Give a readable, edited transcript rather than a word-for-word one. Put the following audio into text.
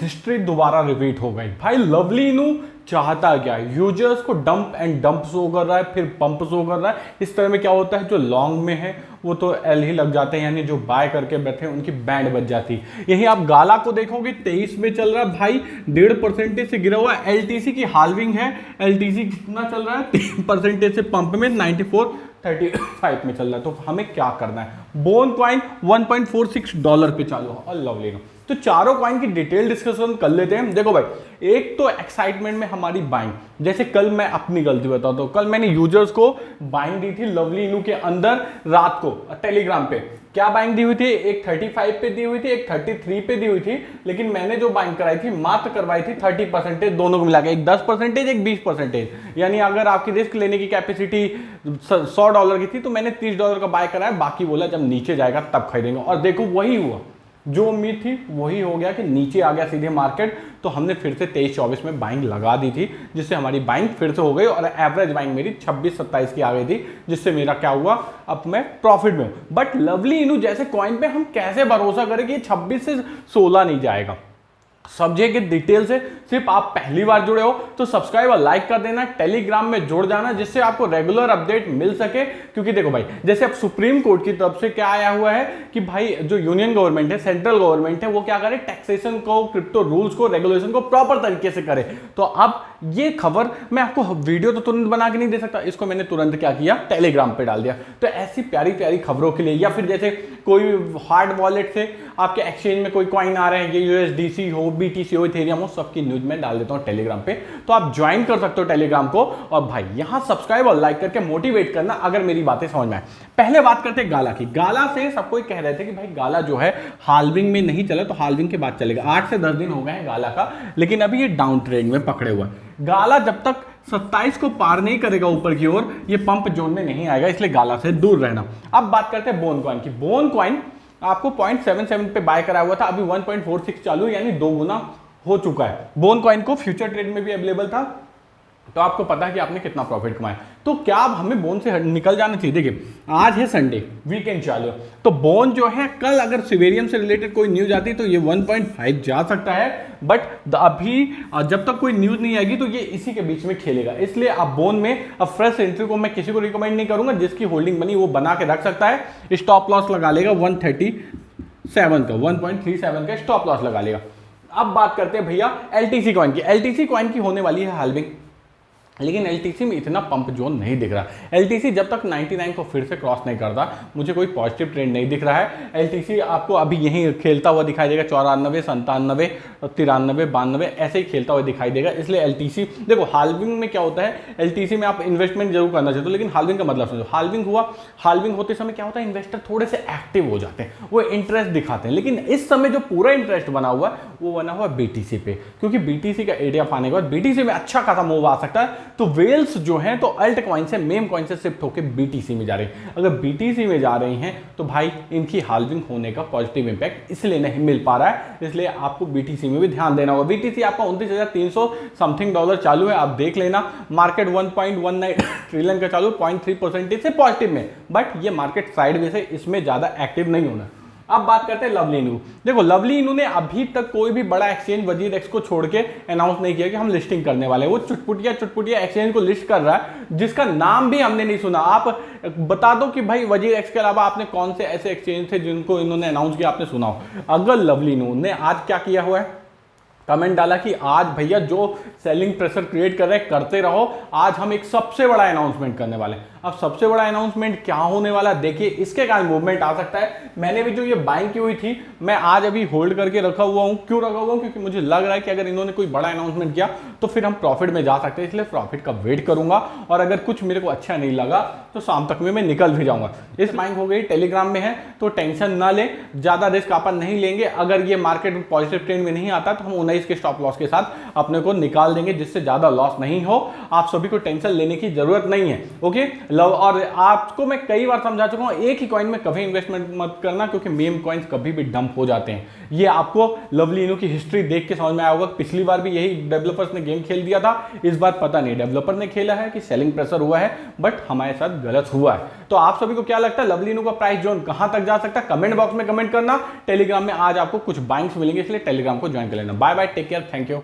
History दोबारा repeat हो गई भाई। लवली इनू चाहता क्या है, यूजर्स को डंप एंड डंप शो कर रहा है, फिर पंप शो कर रहा है। इस तरह में क्या होता है, जो लॉन्ग में है वो तो एल ही लग जाते हैं, यानी जो बाय करके बैठे हैं उनकी बैंड बच जाती है। यही आप गाला को देखोगे 23 में चल रहा है भाई, 1.5% से गिरा हुआ। एलटीसी की हाल्विंग है, एलटीसी कितना चल रहा है 3% से पंप में 94.35 में चल रहा है। तो हमें क्या करना है, बोन कॉइन $1.46 पे चालू है और लवली नो। तो चारों कॉइन की डिटेल डिस्कशन कर लेते हैं। देखो भाई, एक तो एक्साइटमेंट में हमारी बाइंग, जैसे कल मैं अपनी गलती बताता हूं, कल मैंने यूजर्स को बाइंग दी थी लवली इनू के अंदर रात को टेलीग्राम पे। क्या बाइंग दी हुई थी, एक 35 पे दी हुई थी, एक 33 पे दी हुई थी, लेकिन मैंने जो बाइंग कराई थी मात्र करवाई थी 30%, दोनों को मिला के, एक 10%, एक 20%। यानी अगर आपकी रिस्क लेने की कैपेसिटी $100 की थी तो मैंने $30 का बाय कराया, बाकी बोला जब नीचे जाएगा तब खरीदेंगे। और देखो वही हुआ, जो उम्मीद थी वही हो गया कि नीचे आ गया सीधे मार्केट। तो हमने फिर से 23-24 में बाइंग लगा दी थी, जिससे हमारी बाइंग फिर से हो गई और एवरेज बाइंग मेरी 26-27 की आ गई थी, जिससे मेरा क्या हुआ, अब मैं प्रॉफिट में हूं। बट लवली इनू जैसे कॉइन पे हम कैसे भरोसा करें कि 26 से 16 नहीं जाएगा। सब्जेक्ट के डिटेल से सिर्फ आप पहली बार जुड़े हो तो सब्सक्राइब और लाइक कर देना, टेलीग्राम में जुड़ जाना, जिससे आपको रेगुलर अपडेट मिल सके। क्योंकि देखो भाई, जैसे अब सुप्रीम कोर्ट की तरफ से क्या आया हुआ है कि भाई जो यूनियन गवर्नमेंट है, सेंट्रल गवर्नमेंट है, वो क्या करे, टैक्सेशन को, क्रिप्टो रूल्स को, रेगुलेशन को प्रॉपर तरीके से करे। तो अब ये खबर मैं आपको वीडियो तो तुरंत बना के नहीं दे सकता, इसको मैंने तुरंत क्या किया, टेलीग्राम पे डाल दिया। तो ऐसी प्यारी प्यारी खबरों के लिए, या फिर जैसे कोई हार्ड वॉलेट से आपके एक्सचेंज में कोई कॉइन आ रहे हैं, ये यूएसडीसी हो, बीटीसी हो, इथेरियम हो, सबकी न्यूज में डाल देता हूं टेलीग्राम पे। तो आप ज्वाइन कर सकते हो टेलीग्राम को, और भाई यहां सब्सक्राइब और लाइक करके मोटिवेट करना अगर मेरी बातें समझ में आए। पहले बात करते हैं गाला की। गाला से सब कोई कह रहे थे कि भाई गाला जो है हाल्विंग में नहीं चला, तो हाल्विंग के बाद चलेगा। 8 से 10 दिन हो गए हैं गाला का, लेकिन अभी ये डाउन ट्रेंड में पकड़े हुआ है। गाला जब तक 27 को पार नहीं करेगा ऊपर की ओर, ये पंप जोन में नहीं आएगा, इसलिए गाला से दूर रहना। अब बात करते हैं बोन कॉइन की। बोन कॉइन आपको 0.77 पे बाय कराया हुआ था, अभी 1.46 चालू, यानी 2 गुना हो चुका है। बोन कॉइन को फ्यूचर ट्रेड में भी अवेलेबल था, तो आपको पता है कि आपने कितना प्रॉफिट कमाया। तो क्या अब हमें बोन से निकल जाना चाहिए। देखिए आज है संडे, वीकेंड चालू है, तो बोन जो है कल अगर सिवेरियम से रिलेटेड कोई न्यूज आती तो ये 1.5 जा सकता है, बट अभी जब तक कोई न्यूज नहीं आएगी तो ये इसी के बीच में खेलेगा। इसलिए अब बोन में अब फ्रेश एंट्री को मैं किसी को रिकमेंड नहीं करूंगा। जिसकी होल्डिंग बनी वो बना के रख सकता है, स्टॉप लॉस लगा लेगा 137 का, 1.37 का स्टॉप लॉस लगा लेगा। अब बात करते हैं भैया एलटीसी कॉइन की। एलटीसी कॉइन की होने वाली है हाल्विंग, लेकिन एलटीसी में इतना पंप जोन नहीं दिख रहा। एलटीसी जब तक 99 को फिर से क्रॉस नहीं करता, मुझे कोई पॉजिटिव ट्रेंड नहीं दिख रहा है। एलटीसी आपको अभी यहीं खेलता हुआ दिखाई देगा, 94, 97, 93, 92 ऐसे ही खेलता हुआ दिखाई देगा। इसलिए एलटीसी देखो, हाल्विंग में क्या होता है, एलटीसी में आप इन्वेस्टमेंट जरूर करना चाहिए, लेकिन हाल्विंग का मतलब समझो। हाल्विंग हुआ, हाल्विंग होते समय क्या होता है, इन्वेस्टर थोड़े से एक्टिव हो जाते हैं, वो इंटरेस्ट दिखाते हैं। लेकिन इस समय जो पूरा इंटरेस्ट बना हुआ है वो बना हुआ बीटीसी पे, क्योंकि बीटीसी का एरिया पाने के बाद बीटीसी में अच्छा खासा मूव आ सकता है। तो वेल्स जो हैं तो अल्ट कॉइन से, मेम कॉइन से शिफ्ट होकर बीटीसी में जा रहे हैं। अगर बीटीसी में जा रही हैं तो भाई इनकी हाल्विंग होने का पॉजिटिव इंपैक्ट इसलिए नहीं मिल पा रहा है, इसलिए आपको बीटीसी में भी ध्यान देना होगा। बीटीसी आपका 29,300 समथिंग डॉलर चालू है, आप देख लेना। मार्केट 1.19 ट्रिलियन का चालू, 0.3% से पॉजिटिव में, बट ये मार्केट साइडवेज है, इसमें ज्यादा एक्टिव नहीं होना। अब बात करते हैं लवली इनू। देखो लवली इनू ने अभी तक कोई भी बड़ा एक्सचेंज वजीर एक्स को छोड़ के अनाउंस नहीं किया कि हम लिस्टिंग करने वाले हैं। वो चुटपुटिया एक्सचेंज को लिस्ट कर रहा है जिसका नाम भी हमने नहीं सुना। आप बता दो कि भाई वजीर एक्स के अलावा आपने कौन से ऐसे एक्सचेंज थे जिनको इन्होंने अनाउंस किया, आपने सुना हो। अगर लवली इनू ने आज क्या किया हुआ है, कमेंट डाला कि आज भैया जो सेलिंग प्रेशर क्रिएट कर रहे हैं करते रहो, आज हम एक सबसे बड़ा अनाउंसमेंट करने वाले हैं। अब सबसे बड़ा अनाउंसमेंट क्या होने वाला, देखिए इसके कारण मूवमेंट आ सकता है। मैंने भी जो ये बाइंग की हुई थी, मैं आज अभी होल्ड करके रखा हुआ हूं। क्यों रखा हुआ हूं, क्योंकि मुझे लग रहा है कि अगर इन्होंने कोई बड़ा अनाउंसमेंट किया तो फिर हम प्रॉफिट में जा सकते हैं, इसलिए प्रॉफिट का वेट करूंगा। और अगर कुछ मेरे को अच्छा नहीं लगा तो शाम तक में मैं निकल भी जाऊंगा। इस बाइंग हो गई, टेलीग्राम में है तो टेंशन ना ले, ज्यादा रिस्क अपन नहीं लेंगे। अगर ये मार्केट पॉजिटिव ट्रेंड में नहीं आता तो हम 19 के स्टॉप लॉस के साथ अपने को निकाल देंगे, जिससे ज्यादा लॉस नहीं हो। आप सभी को टेंशन लेने की जरूरत नहीं है। ओके, और आपको मैं कई बार समझा चुका हूं, एक ही कॉइन में कभी इन्वेस्टमेंट मत करना, क्योंकि मेम कॉइन्स कभी भी डंप हो जाते हैं। ये आपको लवली इनू की हिस्ट्री देख के समझ में आया होगा। पिछली बार भी यही डेवलपर्स ने गेम खेल दिया था, इस बार पता नहीं डेवलपर ने खेला है कि सेलिंग प्रेशर हुआ है, बट हमारे साथ गलत हुआ है। तो आप सभी को क्या लगता है लवली इनू का प्राइस जोन कहां तक जा सकता है? कमेंट बॉक्स में कमेंट करना। टेलीग्राम में आज आपको कुछ बाइंग्स मिलेंगे, इसलिए टेलीग्राम को ज्वाइन कर लेना। Bye bye, take care, thank you.